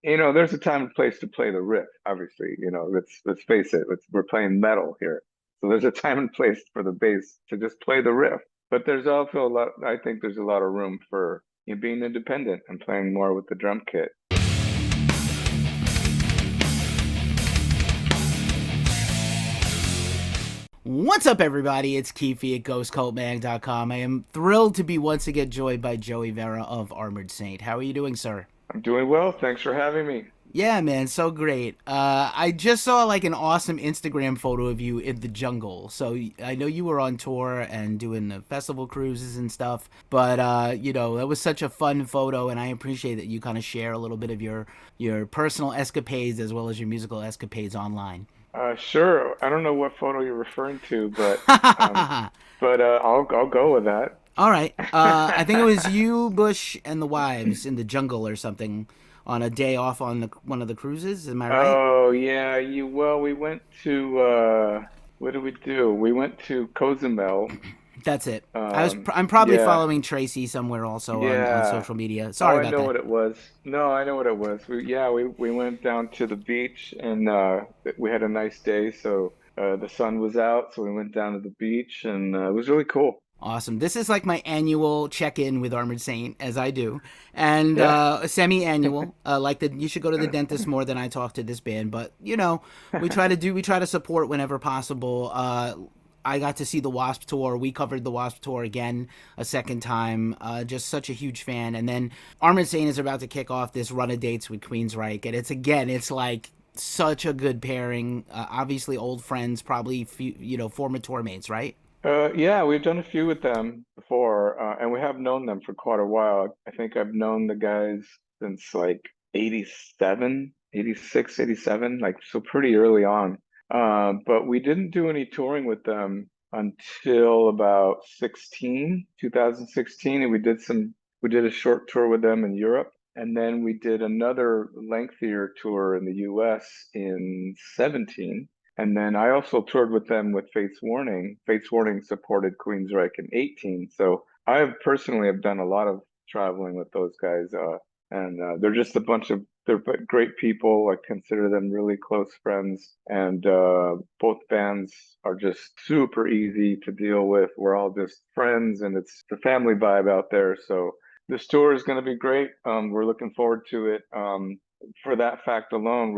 there's a time and place to play the riff, obviously. Let's face it, we're playing metal here. So there's a time and place for the bass to just play the riff. But there's also a lot, I think there's a lot of room for being independent and playing more with the drum kit. What's up, everybody? It's Keefy at GhostCultMag.com. I am thrilled to be once again joined by Joey Vera of Armored Saint. How are you doing, sir? I'm doing well. Thanks for having me. Yeah, man, so great. I just saw like an awesome Instagram photo of you in the jungle. So I know you were on tour and doing the festival cruises and stuff, but that was such a fun photo, and I appreciate that you kind of share a little bit of your personal escapades as well as your musical escapades online. Sure. I don't know what photo you're referring to, um, but I'll go with that. All right. I think it was you, Bush, and the wives in the jungle or something on a day off on one of the cruises. Am I right? Oh yeah, we went to what did we do? We went to Cozumel. That's it. I'm probably Yeah, following Tracy somewhere also on yeah. social media. Oh, Sorry I about know that. what it was. No, I know what it was. We went down to the beach and we had a nice day. So the sun was out, so we went down to the beach and it was really cool. Awesome. This is like my annual check-in with Armored Saint, as I do, and Yeah. semi-annual. You should go to the dentist more than I talk to this band, but we try to support whenever possible. I got to see the Wasp tour. We covered the Wasp tour again a second time. Just such a huge fan. And then Armored Saint is about to kick off this run of dates with Queensrÿche, and it's like such a good pairing. Obviously, old friends, probably former tour mates, right? Yeah, we've done a few with them before, and we have known them for quite a while. I think I've known the guys since like 87, 86, 87, like so pretty early on. But we didn't do any touring with them until about 2016, and we did a short tour with them in Europe, and then we did another lengthier tour in the US in 17. And then I also toured with them with Fates Warning. Fates Warning supported Queensryche in 18. So I have personally have done a lot of traveling with those guys. And they're just they're great people. I consider them really close friends. And both bands are just super easy to deal with. We're all just friends and it's the family vibe out there. So this tour is going to be great. We're looking forward to it. For that fact alone,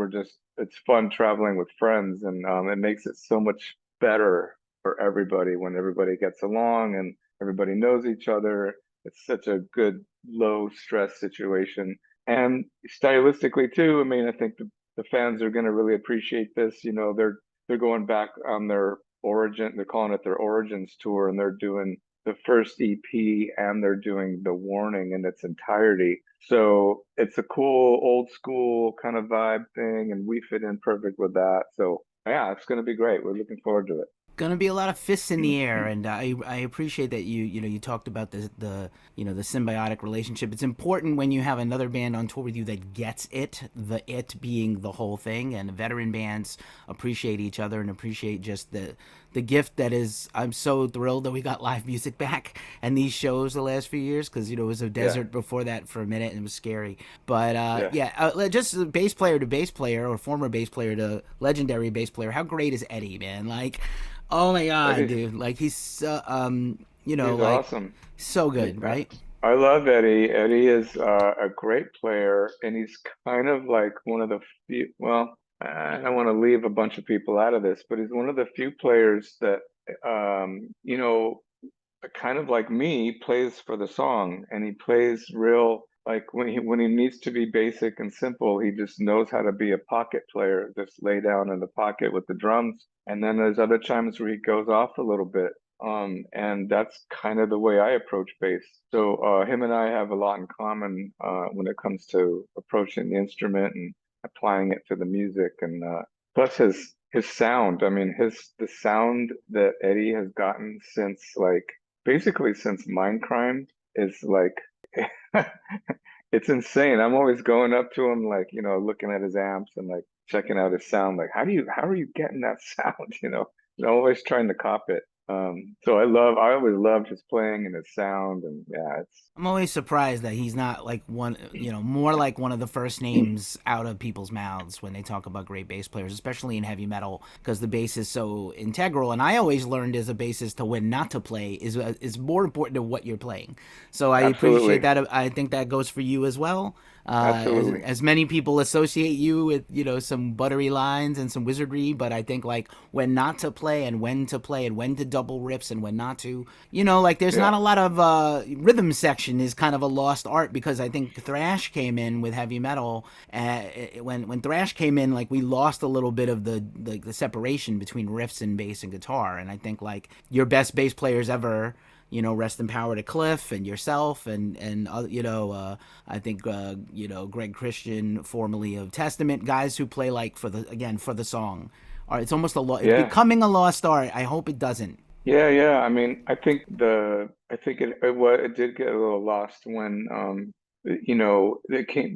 it's fun traveling with friends, and it makes it so much better for everybody when everybody gets along and everybody knows each other. It's such a good low stress situation. And stylistically too, I mean, I think the fans are going to really appreciate this. They're going back on their origin, they're calling it their Origins tour, and they're doing the first EP and they're doing the Warning in its entirety. So it's a cool old school kind of vibe thing, and we fit in perfect with that. So yeah, it's going to be great. We're looking forward to Gonna be a lot of fists in the air, it. and I appreciate that you talked about the symbiotic relationship. It's important when you have another band on tour with you that gets it, the it being the whole thing, and veteran bands appreciate each other and appreciate just the gift that is. I'm so thrilled that we got live music back and these shows the last few years, because it was a Yeah, desert before that for a minute and it was scary. But yeah. just bass player to bass player, or former bass player to legendary bass player. How great is Eddie, man? Like, oh my god, Eddie's dude! Like he's he's like awesome. so He- good, right? I love Eddie. Eddie is a great player, and he's kind of like one of the few. Well, I don't want to leave a bunch of people out of this, but he's one of the few players that, kind of like me, plays for the song, and he plays real. Like when he needs to be basic and simple, he just knows how to be a pocket player, just lay down in the pocket with the drums. And then there's other times where he goes off a little bit. And that's kind of the way I approach bass. So him and I have a lot in common when it comes to approaching the instrument and applying it to the music. And plus his sound. I mean, the sound that Eddie has gotten since basically since Mindcrime is like it's insane. I'm always going up to him, like, looking at his amps and like checking out his sound. Like, how are you getting that sound? I'm always trying to cop it. So I always love just playing and his sound, and yeah, I'm always surprised that he's not like one, more like one of the first names out of people's mouths when they talk about great bass players, especially in heavy metal, because the bass is so integral. And I always learned as a bassist to when not to play is more important than what you're playing. So I appreciate absolutely, that. I think that goes for you as well. absolutely, As many people associate you with some buttery lines and some wizardry, but I think like when not to play and when to play and when to double riffs and when not to, like there's not yeah, a lot of rhythm section is kind of a lost art because I think thrash came in with heavy metal. When thrash came in, like we lost a little bit of the separation between riffs and bass and guitar, and I think like your best bass players ever, rest in power to Cliff and yourself and I think Greg Christian, formerly of Testament, guys who play like for the song. It's almost it's yeah. becoming a lost art. I hope it doesn't. Yeah, yeah. I mean, I think it did get a little lost when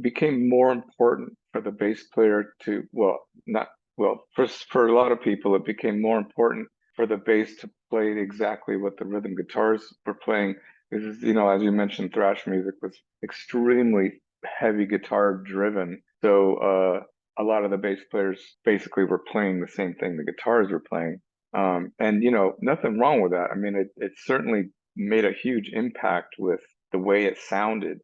became more important for the bass player to, well, not well, for a lot of people it became more important for the bass to play exactly what the rhythm guitars were playing. This is, as you mentioned, thrash music was extremely heavy guitar driven. So a lot of the bass players basically were playing the same thing the guitars were playing. And nothing wrong with that. I mean, it certainly made a huge impact with the way it sounded.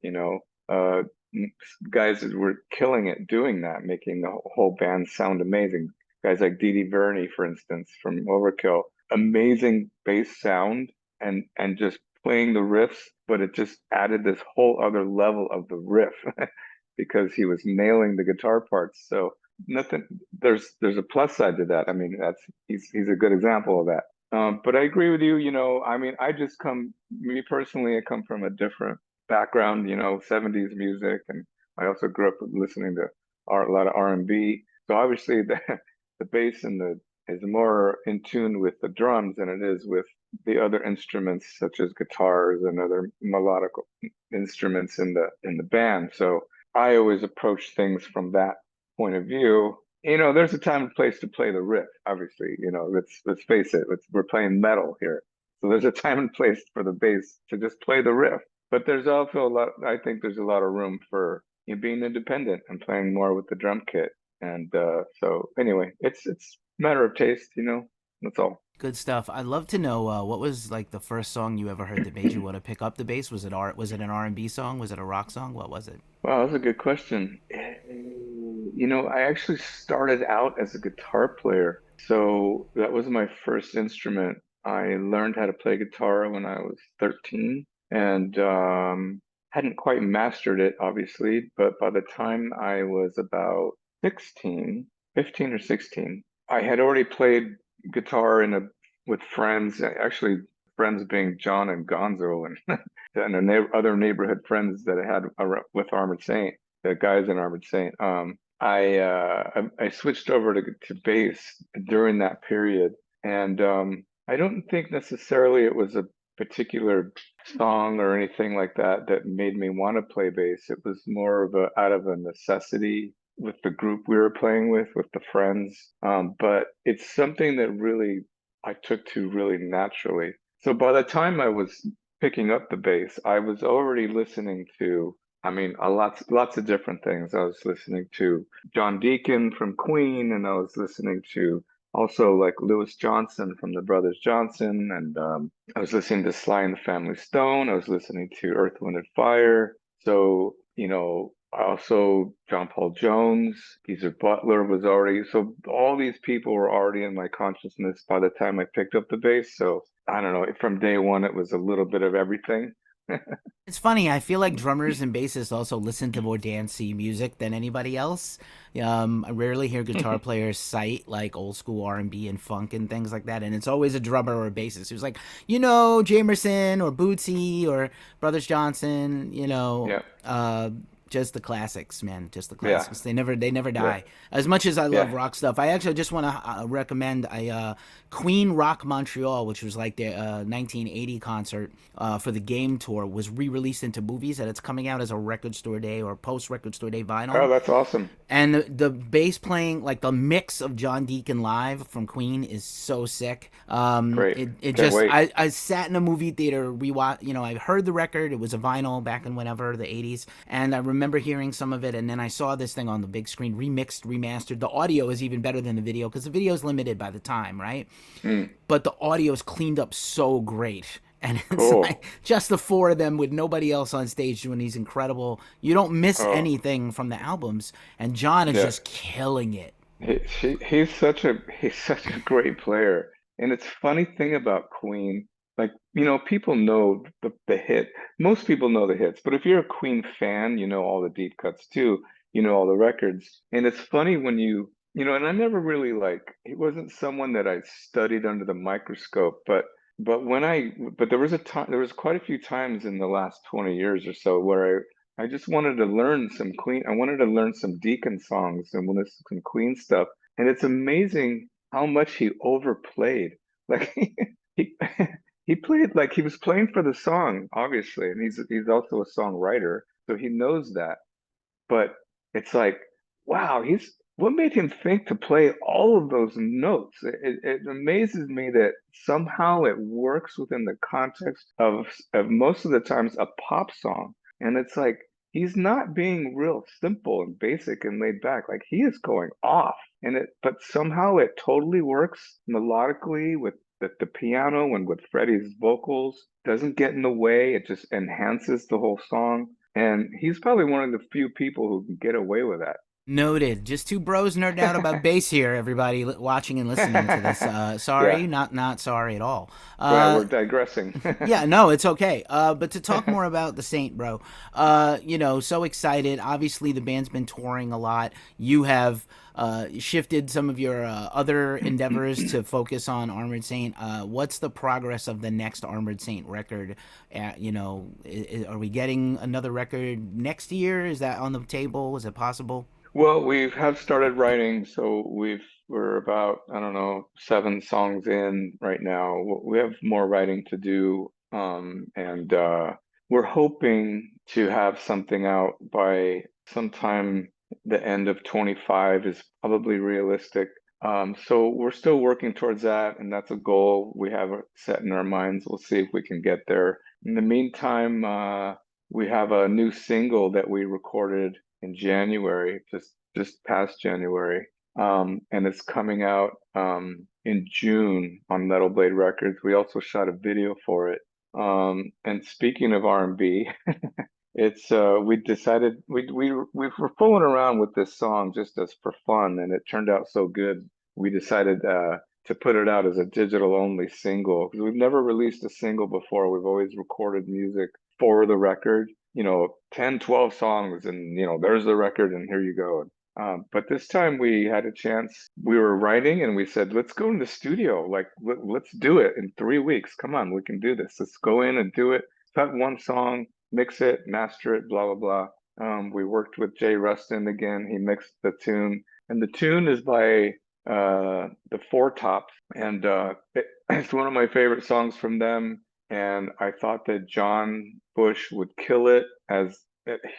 Guys that were killing it doing that, making the whole band sound amazing. Guys like Dee Dee Verney, for instance, from Overkill, amazing bass sound and just playing the riffs, but it just added this whole other level of the riff because he was nailing the guitar parts. So nothing there's a plus side to that. I mean, that's he's a good example of that. But I agree with you, I mean, me personally, I come from a different background, 70s music, and I also grew up listening to a lot of R&B. So obviously the bass is more in tune with the drums than it is with the other instruments such as guitars and other melodic instruments in the band. So I always approach things from that point of view. There's a time and place to play the riff, obviously. Let's face it, we're playing metal here. So there's a time and place for the bass to just play the riff. But there's also I think there's a lot of room for being independent and playing more with the drum kit. And so anyway, it's a matter of taste, that's all. Good stuff. I'd love to know what was like the first song you ever heard that made you want to pick up the bass. Was it an R&B song? Was it a rock song? What was it? Wow, that's a good question. I actually started out as a guitar player. So that was my first instrument. I learned how to play guitar when I was 13 and hadn't quite mastered it, obviously. But by the time I was about 16, 15 or 16, I had already played guitar with friends, actually friends being John and Gonzo and other neighborhood friends that I had with Armored Saint, the guys in Armored Saint. I switched over to bass during that period, and I don't think necessarily it was a particular song or anything like that that made me want to play bass. It was more of a out of a necessity with the group we were playing with the friends. But it's something that really I took to really naturally. So by the time I was picking up the bass, I was already listening to, I mean, lots of different things. I was listening to John Deacon from Queen, and I was listening to also like Louis Johnson from the Brothers Johnson, and I was listening to Sly and the Family Stone. I was listening to Earth, Wind and Fire. So, also John Paul Jones, Geezer Butler was already, so all these people were already in my consciousness by the time I picked up the bass. So I don't know, from day one, it was a little bit of everything. It's funny. I feel like drummers and bassists also listen to more dancey music than anybody else. I rarely hear guitar players cite like old school R&B and funk and things like that. And it's always a drummer or a bassist who's like, Jamerson or Bootsy or Brothers Johnson. Yeah. just the classics, man. Just the Yeah, classics. They never yeah, die. As much as I love yeah. rock stuff, I actually just want to recommend a Queen Rock Montreal, which was like their 1980 concert for the Game Tour, was re-released into movies, and it's coming out as a Record Store Day or post Record Store Day Oh, vinyl. that's awesome. And the bass playing, like the mix of John Deacon live from Queen, is so sick. Great. It Can't just wait. I sat in a movie theater, rewatch. I heard the record. It was a vinyl back in whenever the '80s, and I remember hearing some of it. And then I saw this thing on the big screen, remixed, remastered. The audio is even better than the video because the video is limited by the time, right? Mm, But the audio is cleaned up so great. And it's like cool. just the four of them with nobody else on stage doing these incredible. You don't miss Oh, anything from the albums, and John is yeah. just killing it. He's such a great player. And it's funny thing about Queen, like, people know the hit. Most people know the hits, but if you're a Queen fan, you know all the deep cuts too. You know all the records. And it's funny when and I never really he wasn't someone that I studied under the microscope, but there was quite a few times in the last 20 years or so where I just wanted to learn some Queen. I wanted to learn some Deacon songs and listen to some Queen stuff. And it's amazing how much he overplayed. Like he he played like he was playing for the song, obviously, and he's also a songwriter, so he knows that. But it's like, wow, he's what made him think to play all of those notes? It amazes me that somehow it works within the context of most of the times a pop song. And it's like he's not being real simple and basic and laid back. Like he is going off. But somehow it totally works melodically with the piano and with Freddie's vocals. Doesn't get in the way. It just enhances the whole song. And he's probably one of the few people who can get away with Noted. Just two bros nerding out about that. bass here. Everybody watching and listening to this. Yeah, Sorry, not sorry at all. right. Uh, We're digressing. Yeah, no, it's okay. But to talk more about the Saint, bro, so excited. Obviously, the band's been touring a lot. You have shifted some of your other endeavors to focus on Armored Saint. What's the progress of the next Armored Saint record? Are we getting another record next year? Is that on the table? Is it possible? Well, we have started writing, so we're about, I don't know, 7 songs in right now. We have more writing to do, and we're hoping to have something out by sometime the end of 25 is probably realistic. So we're still working towards that, and that's a goal we have set in our minds. We'll see if we can get there. In the meantime, we have a new single that we recorded in January, just past January, and it's coming out in June on Metal Blade Records. We also shot a video for it. And speaking of R&B, it's we decided we were fooling around with this song just as for fun, and it turned out so good. We decided to put it out as a digital only single because we've never released a single before. We've always recorded music for the record, 10, 12 songs, and there's the record, and here you go. But this time we had a chance. We were writing, and we said, let's go in the studio. Like, let's do it in 3 weeks. Come on, we can do this. Let's go in and do it. Cut one song, mix it, master it, blah, blah, blah. We worked with Jay Rustin again. He mixed the tune, and the tune is by the Four Tops, and it's one of my favorite songs from them. And I thought that John Bush would kill it as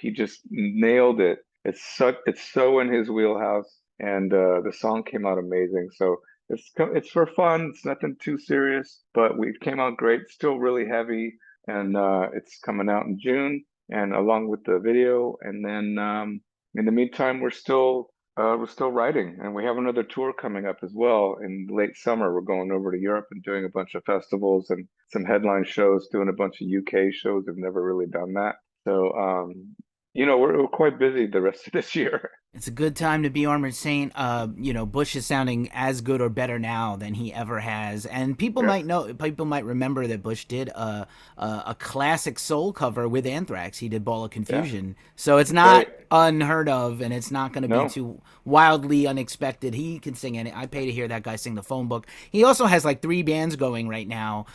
he just nailed it. It's so in his wheelhouse, and the song came out amazing. So it's for fun. It's nothing too serious, but we came out great. Still really heavy, and it's coming out in June, and along with the video. And then in the meantime, we're still writing, and we have another tour coming up as well in late summer. We're going over to Europe and doing a bunch of festivals and some headline shows, doing a bunch of UK shows. We've never really done that. So, we're quite busy the rest of this year. It's a good time to be Armored Saint. Bush is sounding as good or better now than he ever has, and Yeah, people might remember that Bush did a classic soul cover with Anthrax. He did "Ball of yeah, Confusion," so it's that's not right. unheard of, and it's not going to be No. too wildly unexpected. He can sing any. I pay to hear that guy sing the phone book. He also has like 3 bands going right now,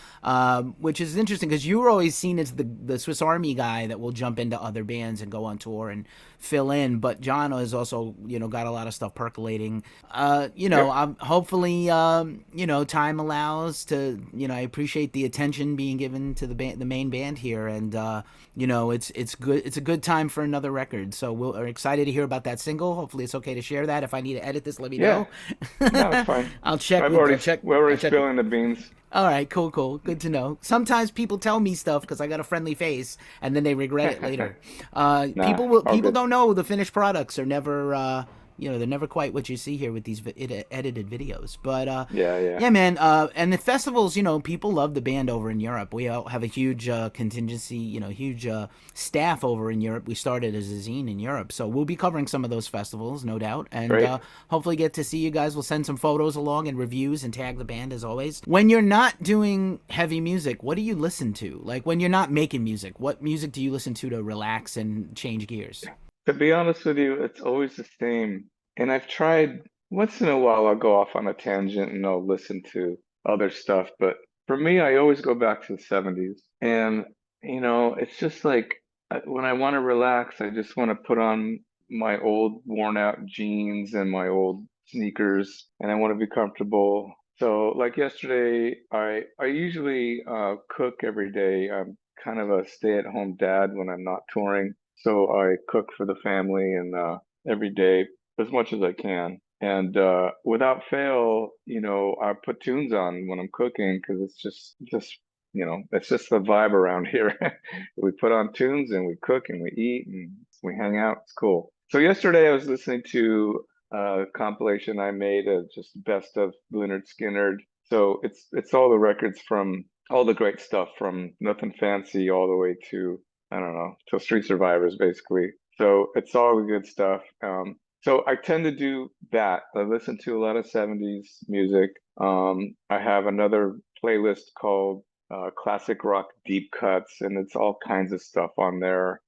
which is interesting because you were always seen as the Swiss Army guy that will jump into other bands and go on tour and fill in. But John has also, got a lot of stuff percolating. Yep. Hopefully, time allows to, I appreciate the attention being given to the main band here, and it's good. It's a good time for another record. So we're excited to hear about that single. Hopefully, it's okay to share that. If I need to edit this, let me Yeah. know. No, it's fine. I'll check I've with. already we're I'll already check with. spilling the beans. All right, cool. Good to know. Sometimes people tell me stuff because I got a friendly face, and then they regret it later. Nah, all People good. don't know the finished products are never, they're never quite what you see here with these edited videos. But Yeah, yeah. yeah, man. And the festivals, people love the band over in Europe. We all have a huge contingency, huge staff over in Europe. We started as a zine in Europe, so we'll be covering some of those festivals, no doubt, and Great. hopefully get to see you guys. We'll send some photos along and reviews and tag the band as always. When you're not doing heavy music, what do you listen to? Like when you're not making music, what music do you listen to relax and change gears? To be honest with you, it's always the same. And I've tried once in a while, I'll go off on a tangent and I'll listen to other stuff. But for me, I always go back to the 70s. And, it's just like when I want to relax, I just want to put on my old worn out jeans and my old sneakers and I want to be comfortable. So like yesterday, I usually cook every day. I'm kind of a stay-at-home dad when I'm not touring. So I cook for the family and every day as much as I can. And without fail, I put tunes on when I'm cooking because it's just the vibe around here. We put on tunes and we cook and we eat and we hang out. It's cool. So yesterday I was listening to a compilation I made of just best of Leonard Skinner. So it's all the records from all the great stuff from Nothing Fancy all the way to I don't know, till Street Survivors basically. So it's all the good stuff. So I tend to do that. I listen to a lot of 70s music. I have another playlist called Classic Rock Deep Cuts, and it's all kinds of stuff on there.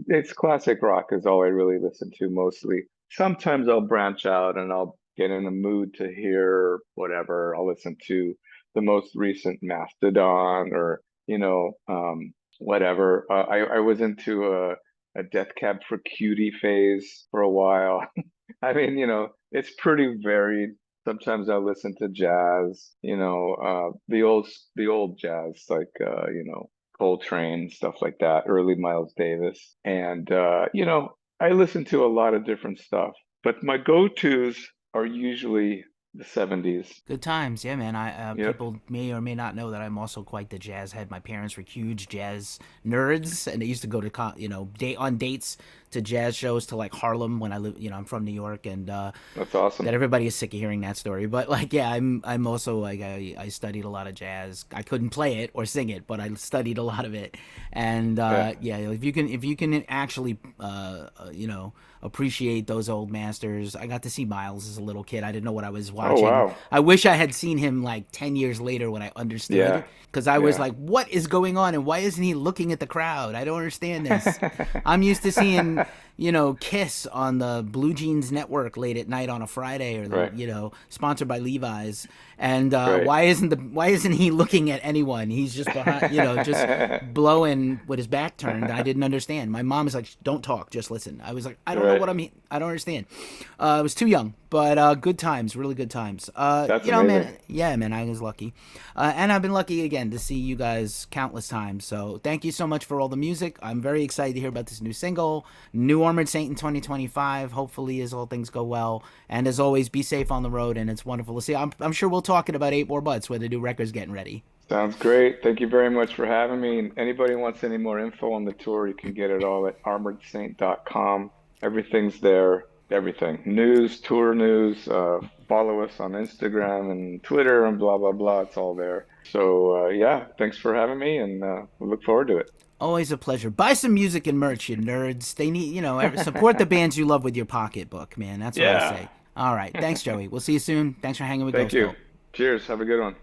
It's classic rock is all I really listen to mostly. Sometimes I'll branch out and I'll get in the mood to hear whatever. I'll listen to the most recent Mastodon or, whatever. I was into a Death Cab for Cutie phase for a while. I mean, it's pretty varied. Sometimes I listen to jazz, the old jazz like Coltrane, stuff like that, early Miles Davis. And I listen to a lot of different stuff, but my go-tos are usually the 70s. Good times, yeah, man. Yep. People may or may not know that I'm also quite the jazz head. My parents were huge jazz nerds, and they used to go to date on dates to jazz shows to like Harlem when I live. I'm from New York, and That's awesome. that everybody is sick of hearing that story. But like, yeah, I'm also like I studied a lot of jazz. I couldn't play it or sing it, but I studied a lot of it. And Yeah. yeah, if you can actually appreciate those old masters. I got to see Miles as a little kid. I didn't know what I was Oh, watching. wow. I wish I had seen him like 10 years later when I understood, Yeah. because I was Yeah. like, what is going on and why isn't he looking at the crowd? I don't understand this. I'm used to seeing, Kiss on the Blue Jeans Network late at night on a Friday, or Right. sponsored by Levi's. And Right. why isn't he looking at anyone? He's just behind, just blowing with his back turned. I didn't understand. My mom was like, "Don't talk, just listen." I was like, "I don't know Right. what I don't understand." I was too young, but good times, really good times. That's amazing. Man, yeah, man, I was lucky, and I've been lucky again to see you guys countless times. So thank you so much for all the music. I'm very excited to hear about this new single, New Armored Saint in 2025. Hopefully, as all things go well, and as always, be safe on the road. And it's wonderful to see. I'm sure we'll talk in about 8 more butts when the new record's getting ready. Sounds great. Thank you very much for having me. And anybody wants any more info on the tour, you can get it all at armoredsaint.com. Everything's there. Everything. News, tour news. Follow us on Instagram and Twitter and blah, blah, blah. It's all there. So, yeah, thanks for having me and we look forward to Always a pleasure. Buy some music and merch, you nerds. They need, support the it. bands you love with your pocketbook, man. That's what I Yeah. say. All right. Thanks, Joey. We'll see you soon. Thanks for hanging with Thank Ghost you. Cult. Cheers. Have a good one.